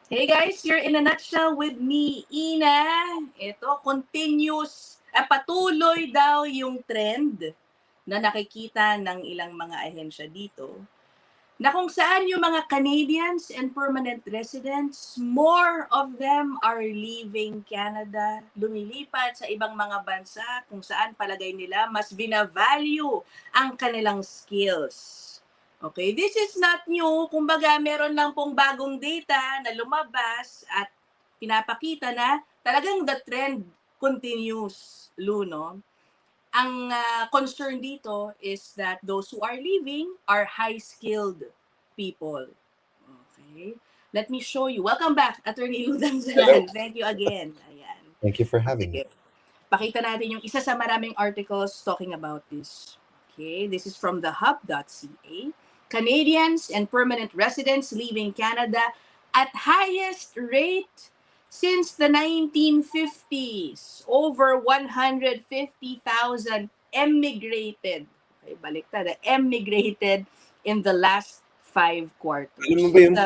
Hey guys, you're in a nutshell with me, Ina. Ito, patuloy daw yung trend na nakikita ng ilang mga ahensya dito na kung saan yung mga Canadians and permanent residents, more of them are leaving Canada, lumilipat sa ibang mga bansa kung saan palagay nila mas binavalue ang kanilang skills. Okay, this is not new. Kumbaga, meron lang pong bagong data na lumabas at pinapakita na talagang the trend continues, Luno. Ang concern dito is that those who are leaving are high-skilled people. Okay? Let me show you. Welcome back, Attorney Ludang Hello. Zalan. Thank you again. Ayan. Thank you for having me. Sige. Pakita natin yung isa sa maraming articles talking about this. Okay, this is from thehub.ca. Canadians and permanent residents leaving Canada at highest rate since the 1950s. Over 150,000 emigrated. Okay, baliktad. Emigrated in the last 5 Alam mo quarters. ba yung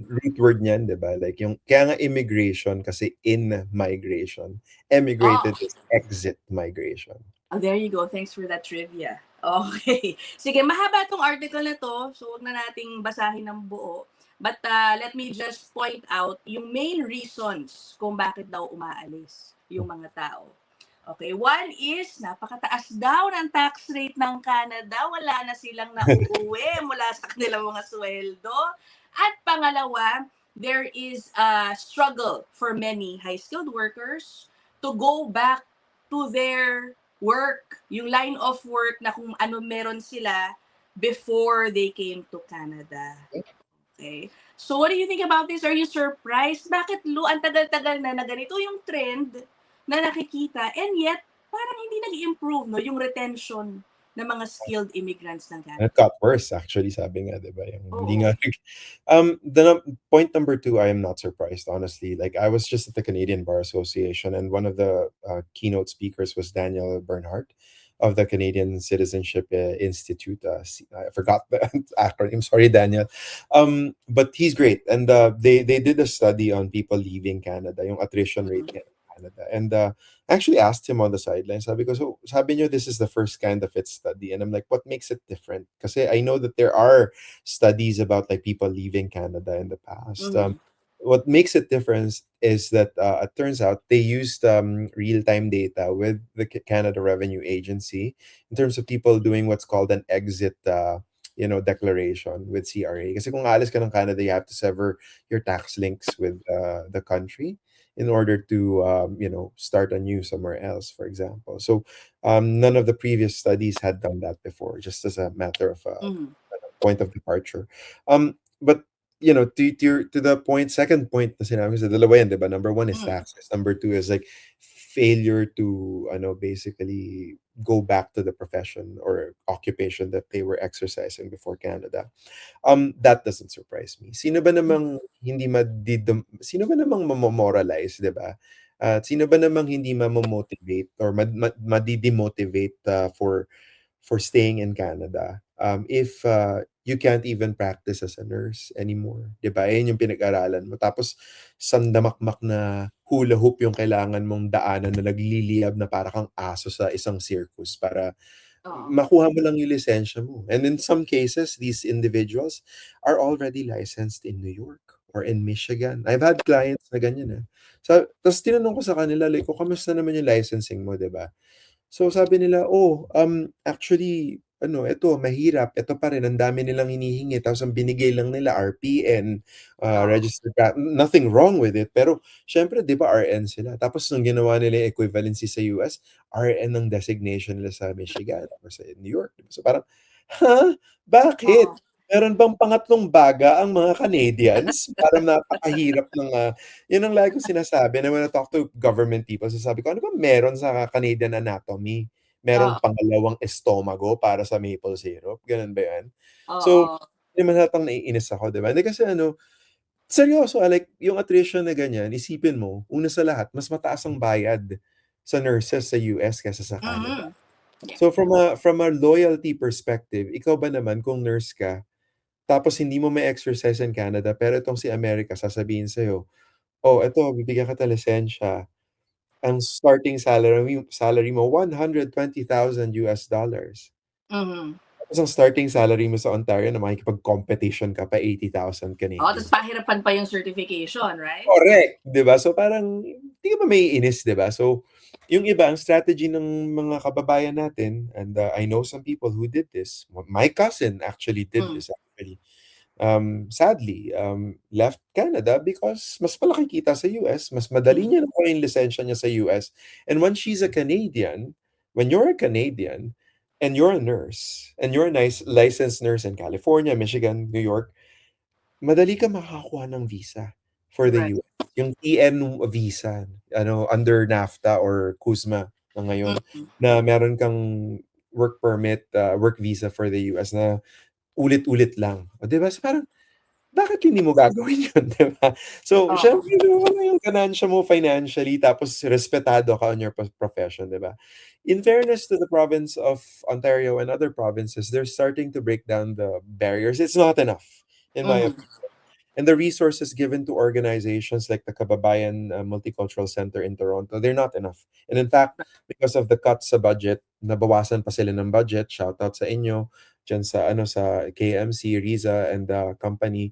root word niyan, 'di ba? Like yung kaya nga immigration kasi in migration. Oh, Emigrated is exit migration. oh, there you go. Thanks for that trivia. Okay. Sige, mahaba tong article na to, so wag na nating basahin ng buo. But let me just point out yung main reasons kung bakit daw umaalis yung mga tao. Okay, one is napakataas daw ng tax rate ng Canada. Wala na silang nauuwi mula sa kanilang mga sweldo. At pangalawa, there is a struggle for many high-skilled workers to go back to their work, yung line of work na kung ano meron sila before they came to Canada. Okay. So what do you think about this? Are you surprised? Bakit ang tagal-tagal na ganito yung trend na nakikita and yet parang hindi nag-improve no yung retention ng mga skilled immigrants ng And Canada. it got worse actually, sabi nga, 'di ba? Yung hindi Oo. nga point number two, I am not surprised, honestly. Like I was just at the Canadian Bar Association, and one of the keynote speakers was Daniel Bernhardt of the Canadian Citizenship Institute. I forgot the acronym. Sorry, Daniel. But he's great, and they did a study on people leaving Canada, yung attrition rate Mm-hmm. in Canada, and actually asked him on the sidelines. Sabi ko, so sabi niyo this is the first kind of its study, and I'm like, what makes it different? Because I know that there are studies about like people leaving Canada in the past. Mm-hmm. What makes it different is that it turns out they used real-time data with the Canada Revenue Agency in terms of people doing what's called an exit declaration with CRA. Kasi kung aalis ka ng Canada, you have to sever your tax links with the country in order to start anew somewhere else, for example. So none of the previous studies had done that before, just as a matter of Mm-hmm. point of departure. But to the point, second point na sinabi ko sa dalawa yan, 'di ba? Number one is Mm-hmm. taxes. Number two is like failure to basically go back to the profession or occupation that they were exercising before Canada. That doesn't surprise me. Sino ba namang mamo-moralize, 'di ba? At sino ba namang hindi mamo-motivate or madi-demotivate for staying in Canada if you can't even practice as a nurse anymore, 'di ba? Yan yung pinag-aralan mo. Tapos sandamakmak na hula hoop yung kailangan mong daanan na nagliliyab na para kang aso sa isang circus para Oo. makuha mo lang yung lisensya mo. And in some cases, these individuals are already licensed in New York or in Michigan. I've had clients na ganyan, tapos tinanong ko sa kanila, like, "Oh, kamusta naman yung licensing mo, 'di ba?" So sabi nila, "Oh, actually ano, eto mahirap, eto pa rin ang dami nilang hinihingi tapos ang binigay lang nila RPN, Oo. registered pra nothing wrong with it, pero siyempre 'di ba RN sila tapos nung ginawa nila yung equivalency sa US, RN ang designation nila sa Michigan or sa New York, 'di ba? So parang, ha? Oo. Bakit? Meron bang pangatlong baga ang mga Canadians? Parang napakahirap ng, yun ang lagi kong sinasabi na when I talk to government people, sasabi ko, "Ano bang meron sa Canadian anatomy? Merong Oo. pangalawang estomago para sa maple syrup?" Gano'n ba 'yan? So, Oo. hindi naman halatang naiinis ako, 'di ba? Hindi kasi ano, seryoso, like yung attrition na ganyan, isipin mo, una sa lahat, mas mataas ang bayad sa nurses sa US kaysa sa Canada. Mm-hmm. Yeah. So from a loyalty perspective, ikaw ba naman kung nurse ka, tapos hindi mo ma-exercise in Canada, pero itong si America sasabihin sa'yo, "Oh, eto bibigyan kita lisensya, ang starting salary mo $120,000. Mhm. Tapos ang starting salary mo sa Ontario na makikipag-competition ka pa, 80,000 Oo, ta's Canadian. pahirapan pa yung certification, right? Correct, 'di ba? So parang hindi ka ba maiinis, 'di ba? So yung iba ang strategy ng mga kababayan natin and, I know some people who did this. My cousin actually did Hmm, this actually. Sadly, left Canada because mas malaki kita sa US, mas madali mm, niya nakuha yung lisensya niya sa US. And when you're a Canadian and you're a nurse and you're a nice licensed nurse in California, Michigan, New York, madali kang makakakuha ng visa for the right. US. Yung TN visa, ano, under NAFTA or CUSMA na ngayon, Mm, na meron kang work permit, work visa for the US na ulit-ulit lang. Oh, 'di ba? So parang bakit hindi mo gagawin yun, 'di ba? So, oo, siyempre nakuha mo yung ganansya mo financially tapos respetado ka on your profession, 'di ba? In fairness to the province of Ontario and other provinces, they're starting to break down the barriers. It's not enough, in my mhm, opinion. And the resources given to organizations like the Kababayan Multicultural Center in Toronto, they're not enough. And in fact, because of the cuts sa budget, nabawasan pa sila ng budget. Shout out sa inyo diyan sa ano sa KMC, Riza and the company.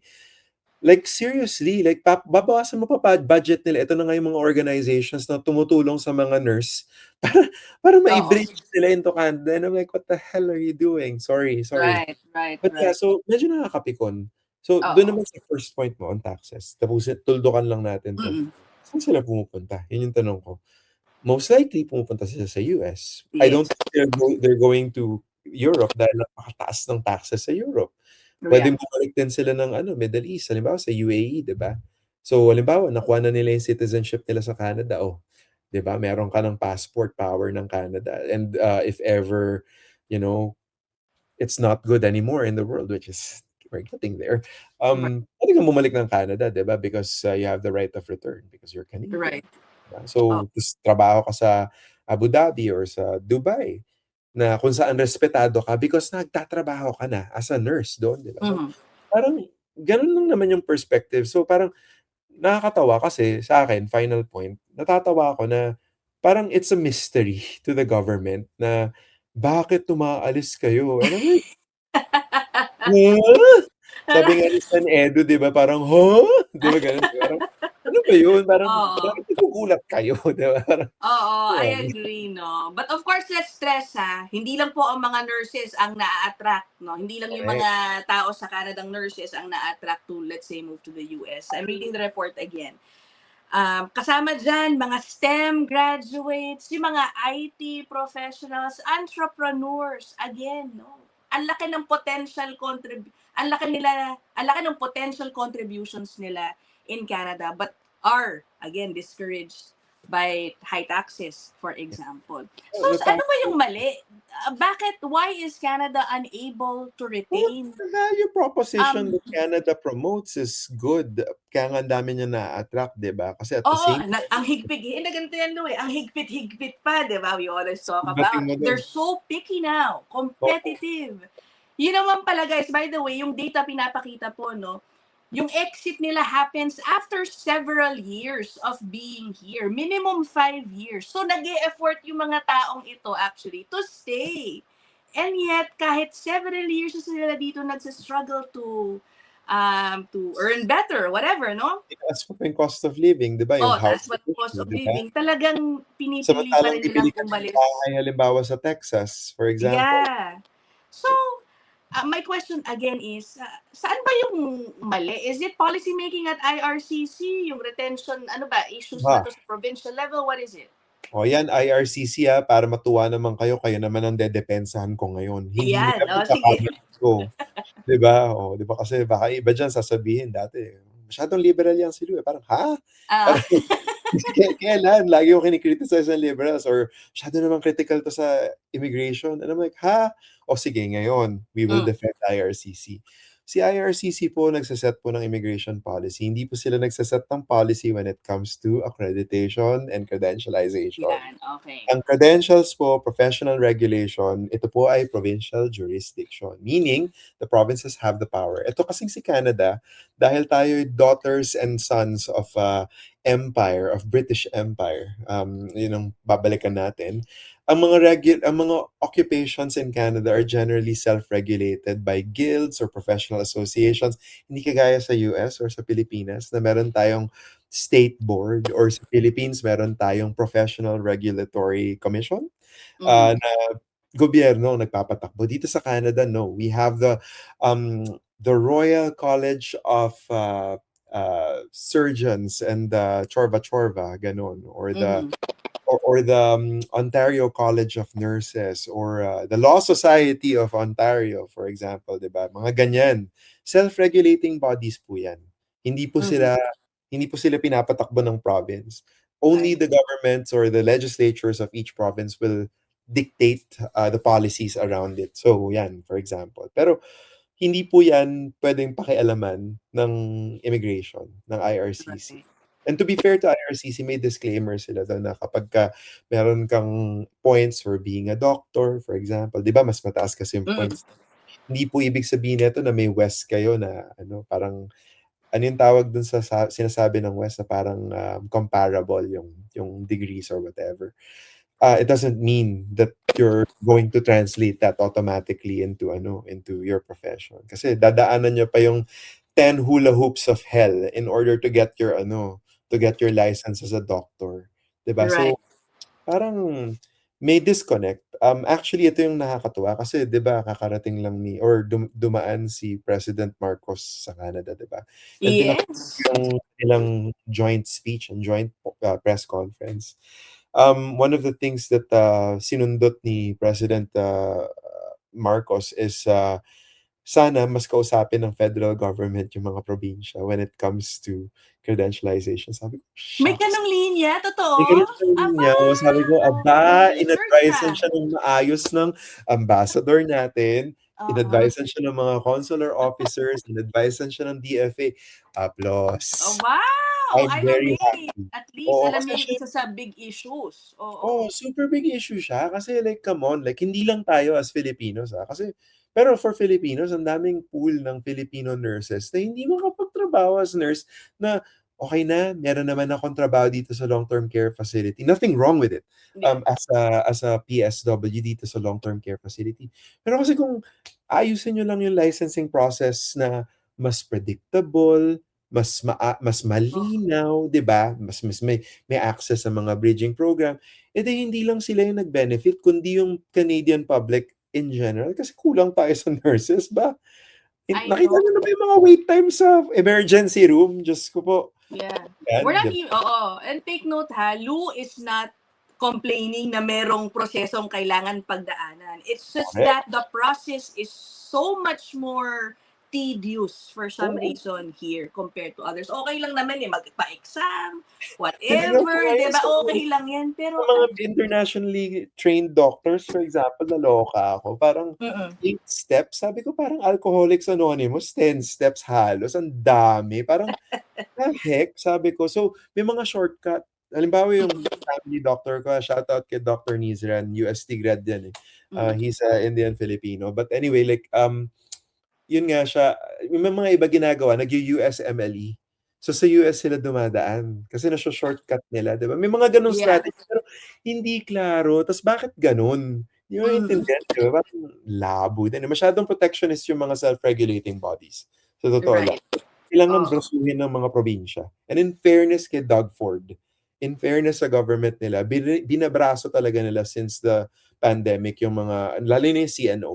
Like seriously, like babawasan mo pa budget nila. Ito na nga yung mga organizations na tumutulong sa mga nurse para para oo. mai-bridge sila into Canada. And I'm like, what the hell are you doing? Sorry. Right, right, But yeah, right. so medyo nakakapikon. So dun Oo, naman sa first point mo on taxes, tapusin tuldukan lang natin 'to. mm, Saan sila pumupunta? Yun yung tanong ko. Most likely pumupunta sila sa US. I don't yes, think they're going to Europe dahil napakataas ng taxes sa Europe. yeah, Puwedeng bumalik din sila ng ano, Middle East, halimbawa sa UAE, 'di ba? So halimbawa nakuha na nila yung citizenship nila sa Canada, oh, 'di ba meron ka ng passport power ng Canada and, if ever, you know, it's not good anymore in the world, which is we're getting there. right, Puwede kang bumalik ng Canada, 'di ba? Because, you have the right of return because you're Canadian, right. 'di ba? Oh, So, ta's trabaho ka sa Abu Dhabi or sa Dubai na kung saan respetado ka because nagtatrabaho ka na as a nurse do'n, 'di ba? So, mhm, parang gano'n lang naman yung perspective. So, parang nakakatawa kasi sa'kin, final point, natatawa ako na parang it's a mystery to the government na bakit umaalis kayo? And I'm like, "Huh?" Sabi nga ni San Edo 'di ba parang, "Huh?" 'Di ba gano'n? Parang, ano ba yun? Parang oo. bakit nagugulat kayo? 'Di ba parang Oo, I yun. agree 'no. But of course, let's stress hindi lang po ang mga nurses ang naa-attract 'no, hindi lang yung Correct. mga tao sa Canadang nurses ang naa-attract to, let's say, move to the US. I'm reading the report again. Kasama diyan mga STEM graduates, yung mga IT professionals, entrepreneurs, again 'no. Ang laki ng potential ang laki ng potential contributions nila in Canada but are again discouraged by high taxes, for example. So, Oh, the ano ba taxes. yung mali? Why is Canada unable to Well, retain the value proposition um that Canada promotes is good. Kaya nga ang dami niyang naa-attract, 'di ba? Kasi at the Oo, same ang higpit na ganito yan 'no, ang higpit-higpit pa 'di ba? We always talk pagdating about mo dun, they're so picky now, oo, competitive. Yun naman pala guys, by the way, yung data pinapakita po 'no, yung exit nila happens after several years of being here, minimum 5 years. So nag-e-effort yung mga taong ito actually to stay. And yet, kahit several years na sila dito nagsa-struggle to earn better, whatever, no? itaas mo pa yung cost of living, 'di ba, yung Oh, taas pa housing ng cost issue, of 'di ba? living. Talagang pinipili pa Samantalang rin bibili nilang ka ng umalis. bahay halimbawa sa Texas, for example. Yeah. So, my question again is, saan ba yung mali? Is it policy making at IRCC? Yung retention, ano ba, issues ba Ha, to sa provincial level? What is it? o yan IRCC, para matuwa naman kayo, kayo naman ang dedepensahan ko ngayon, hindi Ayan, kami oh, sige. kakamayin ko, 'di ba? Oh, 'di ba kasi baka iba diyan sasabihin dati, "Masyadong liberal yan si Lou, eh." Parang, ha? Ah, Parang kailan lagi mo kini-criticize ang liberals or masyado namang critical 'to sa immigration and I'm like, "Ha? O sige ngayon, we will mm, defend IRCC." Si IRCC po nagse-set po ng immigration policy. Hindi po sila nagse-set ng policy when it comes to accreditation and credentialization. Yan, okay. Ang credentials po, professional regulation, ito po ay provincial jurisdiction. Meaning, the provinces have the power. Ito kasing si Canada, dahil tayo daughters and sons of empire, of British Empire, yun ang babalikan natin. Ang mga occupations in Canada are generally self-regulated by guilds or professional associations. Hindi kagaya sa US or sa Pilipinas na meron tayong state board, or sa Philippines meron tayong Professional Regulatory Commission Mhm. na gobyerno ang nagpapatakbo. Dito sa Canada, no. We have the Royal College of Surgeons and Chorva Chorva, ganon, or the Mhm. Ontario College of Nurses, or the Law Society of Ontario, for example, 'di ba? Mga ganyan. Self-regulating bodies po 'yan. Hindi po Mhm. sila hindi po sila pinapatakbo ng province. Only I the governments or the legislatures of each province will dictate the policies around it. So, 'yan, for example. Pero hindi po 'yan puwedeng pakialaman ng immigration, ng IRCC. Correct. And to be fair to IRCC, may disclaimer sila doon na kapagka meron kang points for being a doctor, for example, 'di ba mas mataas kasi yung Mm. points. Hindi po ibig sabihin nito na may West kayo na ano, parang ano yung tawag dun sa sinasabi ng West na parang, comparable yung degrees or whatever. It doesn't mean that you're going to translate that automatically into ano, into your profession. Kasi dadaanan niyo pa yung 10 hula hoops of hell in order to get your ano, to get your license as a doctor, 'di ba? Right. So, parang may disconnect. Actually ito yung nakakatuwa kasi 'di ba kakarating lang ni or dumaan si President Marcos sa Canada, 'di ba? And Yes. yung kanilang joint speech and joint press conference. One of the things that sinundot ni President Marcos is sana mas kausapin ng federal government yung mga probinsya when it comes to credentialization. Sabi ko, May shucks. ganong linya, May totoo? ganun sa Aba, linya. Sabi ko, aba, mag-research in-advisean ka. siya ng maayos ng ambassador natin, Oo. in-advisean siya ng mga consular officers, in-advisean siya ng DFA. Oh, Applause. wow! I'm I'm very amazed. happy. At least Oo, alam kasi niya yung siya isa sa big issues. oh, Oo. super big issue siya kasi like come on, like hindi lang tayo as Filipinos, kasi pero for Filipinos ang daming pool ng Filipino nurses na hindi makapagtrabaho as nurse na okey na, meron naman akong trabaho dito sa long-term care facility. Nothing wrong with it, Yeah. as a PSW dito sa long-term care facility. Pero kasi kung ayusin niyo lang yung licensing process na mas predictable, mas Oh, malinaw, 'di ba? Mas may access sa mga bridging program, eh, di hindi lang sila yung nag-benefit kundi yung Canadian public in general kasi kulang tayo sa nurses ba? I Nakita know. niyo na ba yung mga wait time sa emergency room? Diyos ko po. Yeah. We're Yan, not 'di ba? even, oo. And take note ha, Lou is not complaining na merong prosesong kailangan pagdaanan. It's just Correct. that the process is so much more tedious for some Oo, reason here compared to others. Okay lang naman eh, magpa-exam, tignan mo whatever, nga di yun ba? sa Okay lang yan. sa Pero, mga internationally trained doctors, for example, naloka ako. Parang mm 8 steps, sabi ko parang Alcoholics Anonymous, 10 steps halos, ang dami. Parang the heck? Sabi ko. So, may mga shortcut. Halimbawa yung family doctor ko, shoutout kay Dr. Nizran, UST grad yan eh. mm He's Indian Filipino. But anyway, like, yun nga siya, yung mga iba ginagawa, nag-USMLE. So, sa US sila dumadaan kasi nasho-shortcut nila, 'di ba? May mga gano'ng yeah. strategy pero hindi klaro. Tas bakit gano'n? Hindi ko Mm, maintindihan, 'di ba? Parang labo din, eh. Masyadong protectionist yung mga self-regulating bodies, sa totoo lang. right. Kailangan Oh, brasuhin ng mga probinsya. And in fairness kay Doug Ford, in fairness sa government nila, binabraso talaga nila since the pandemic yung mga lalo na yung CNO.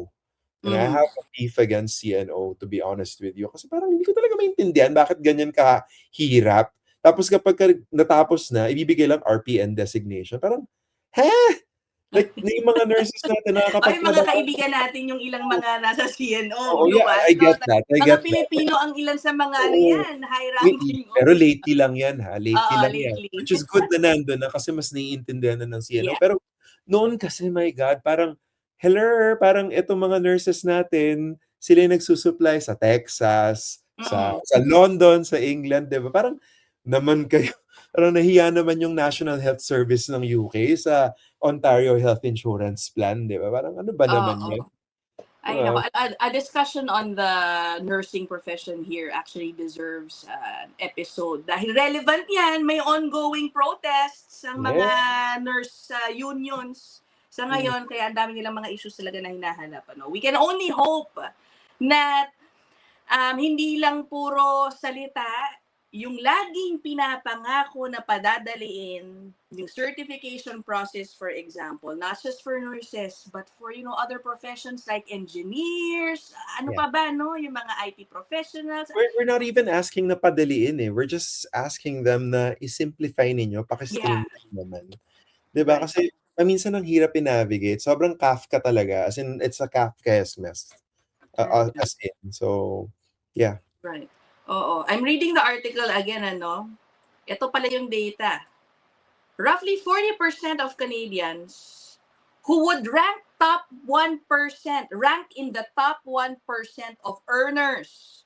And I mhm. have a beef against CNO, to be honest with you. Kasi parang hindi ko talaga maintindihan bakit ganyan kahirap. Tapos kapagka natapos na, ibibigay lang RPN designation. Parang, ha? Like, yung mga nurses natin Ay, mga nakakapagtrabaho. kaibigan natin yung ilang mga nasa CNO, Oo, Lou, yeah, ah. I So, get that, I mga get that. Pilipino ang ilan sa mga ano Oo. yan, high Lately, ranking pero officer. lately lang yan ha, lately Oo, lang yan. lately. Which is good na nandun na kasi mas naiintindihan na ng CNO. Yeah. Pero noon kasi, my God, parang, hello, parang itong mga nurses natin, sila yung nagsusupply sa Texas, Mm. sa London, sa England, 'di ba? Parang naman kayo, parang nahiya naman yung National Health Service ng UK sa Ontario Health Insurance Plan, 'di ba? Parang ano ba naman Oo. 'yan? Ay, nako, a discussion on the nursing profession here actually deserves an episode. Dahil relevant yan, may ongoing protests ang mga Yeah. nurse unions sa Mm. ngayon, kaya ang dami nilang mga issues talaga na hinahanap. Ano? We can only hope na hindi lang puro salita, yung laging pinapangako na padadaliin yung certification process, for example, not just for nurses, but for, other professions like engineers, ano Yeah. pa ba, no? Yung mga IT professionals. We're not even asking na padaliin eh. We're just asking them na i-simplify ninyo, Yeah, paki-streamline naman. 'Di ba? right, Kasi minsan ang hirap i-navigate. Sobrang Kafka talaga. As in, it's a Kafkaesque mess. As in. So, yeah. right. Oo. I'm reading the article again, ano? Ito pala yung data. Roughly 40% of Canadians who would rank in the top 1% of earners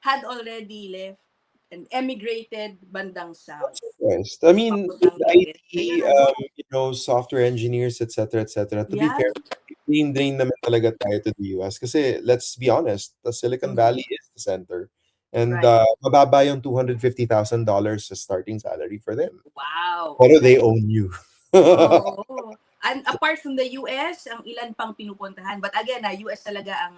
had already left and emigrated bandang south. Yes. I mean, with Papuntang US. IT, Kaya ano? software engineers, etc., etc. To be Yeah. fair, drain naman talaga tayo to the US. Kasi let's be honest, the Silicon Mhm. Valley is the center. And Right. mababa yung $250,000 sa starting salary for them. Wow. Pero they Okay. own you. Oo. And apart from the US, ang ilan pang pinupuntahan. But again, US talaga ang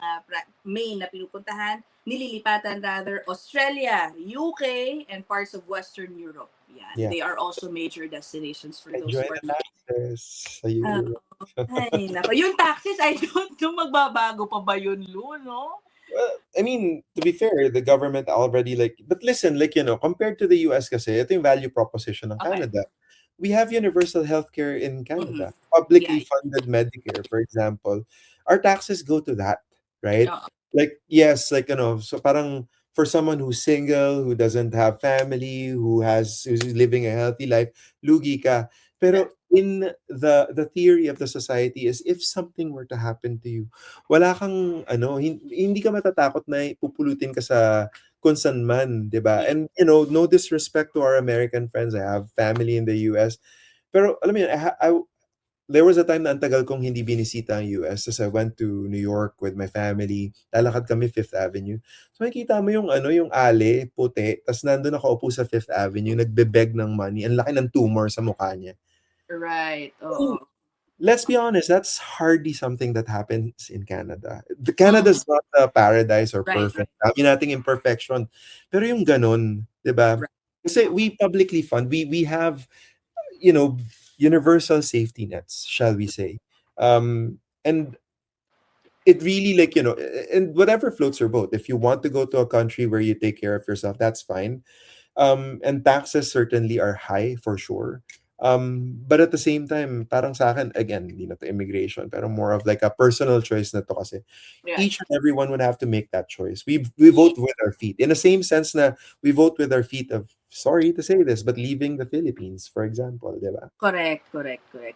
main na pinupuntahan. Nililipatan rather Australia, UK, and parts of Western Europe. Yan. Yeah. They are also major destinations for those Enjoy who are. the taxes sa Europe. Ay, nako. Yung taxes, I don't know, magbabago pa ba yun, Lu, no? Well, I mean, to be fair, the government already but listen, compared to the US kasi, ito yung value proposition ng Okay. Canada. We have universal healthcare in Canada. Mhm. Publicly Yeah. funded Medicare, for example. Our taxes go to that, right? Oo. Like, yes, so parang for someone who's single, who doesn't have family, who's living a healthy life, lugi ka. Pero in the theory of the society is if something were to happen to you, wala kang hindi ka matatakot na pupulutin ka sa kung saan man, 'di ba? And no disrespect to our American friends. I have family in the US. Pero alam mo yun, there was a time na ang tagal kong hindi binisita ang US. So I went to New York with my family. Lalakad kami Fifth Avenue. So makikita mo yung alley, puti. Tapos nandun nakaupo sa Fifth Avenue, nagbe-beg ng money. Ang laki ng tumor sa mukha niya. Right. Oo. Let's be honest, that's hardly something that happens in Canada. Canada's not a paradise or Right. perfect. Dami nating imperfection. Pero yung ganun, 'di ba? Right. Kasi we publicly fund, we have, universal safety nets, shall we say. And it really and whatever floats your boat. If you want to go to a country where you take care of yourself, that's fine. And taxes certainly are high for sure. But at the same time, parang sa akin, again, hindi na to immigration, pero more of like a personal choice na to kasi. Yeah. Each and everyone would have to make that choice. We vote with our feet. In the same sense na we vote with our feet of, sorry to say this, but leaving the Philippines, for example, di ba? Correct.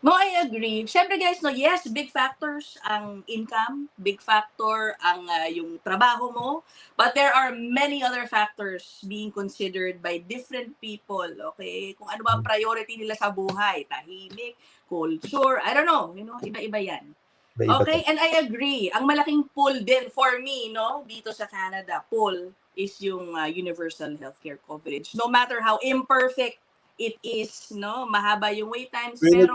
No, I agree. Siyempre guys, no, yes, big factors ang income, big factor ang yung trabaho mo, but there are many other factors being considered by different people, okay? Kung ano ba ang priority nila sa buhay, tahimik, culture, I don't know, iba-iba yan. Iba-iba Okay, to. and I agree. Ang malaking pull din for me, no, dito sa Canada, pull is yung universal healthcare coverage. No matter how imperfect it is, no, mahaba yung wait times, pero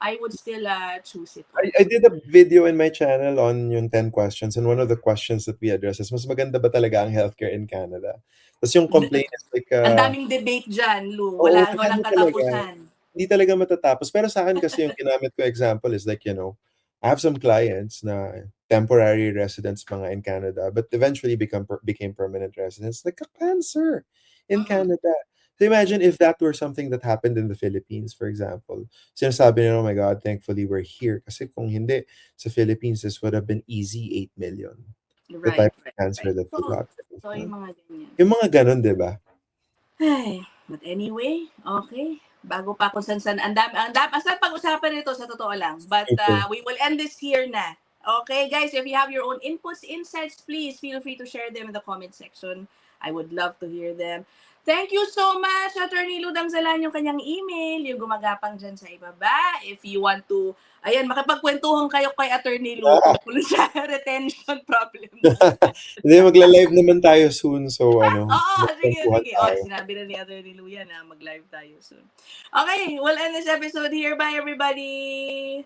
I would still choose it. I did a video in my channel on yung 10 questions, and one of the questions that we address is, mas maganda ba talaga ang healthcare in Canada? Tapos yung complaint is like, ang daming debate dyan, Lu. oo, Walang talaga. katapusan. Hindi talaga matatapos. Pero sa akin kasi yung ginamit ko example is like, I have some clients na temporary residents mga in Canada, but eventually became permanent residents. Like a cancer in Canada. So imagine if that were something that happened in the Philippines, for example. Sinasabi nila, oh my God, thankfully we're here. Kasi kung hindi, sa Philippines, this would have been easy 8 million. The Right. type of cancer that we got. So yung mga ganyan. Yung mga ganun, di ba? Ay, but anyway, okay. Bago pa kung san-san, ang dami pag-usapan nito sa totoo lang. But we will end this here na. Okay, guys, if you have your own inputs, insights, please feel free to share them in the comment section. I would love to hear them. Thank you so much, Attorney Ludang Zalan, yung kanyang email, yung gumagapang dyan sa ibaba. If you want to, ayan, makipagkwentuhan kayo kay Attorney Lu tungkol sa retention problem. Hindi, magla-live naman tayo soon. So, ano, Oo, sige, magkwentuhan sige. Oh, tayo. sinabi na ni Attorney Lu yan, mag-live tayo soon. Okay, we'll end this episode here. Bye, everybody!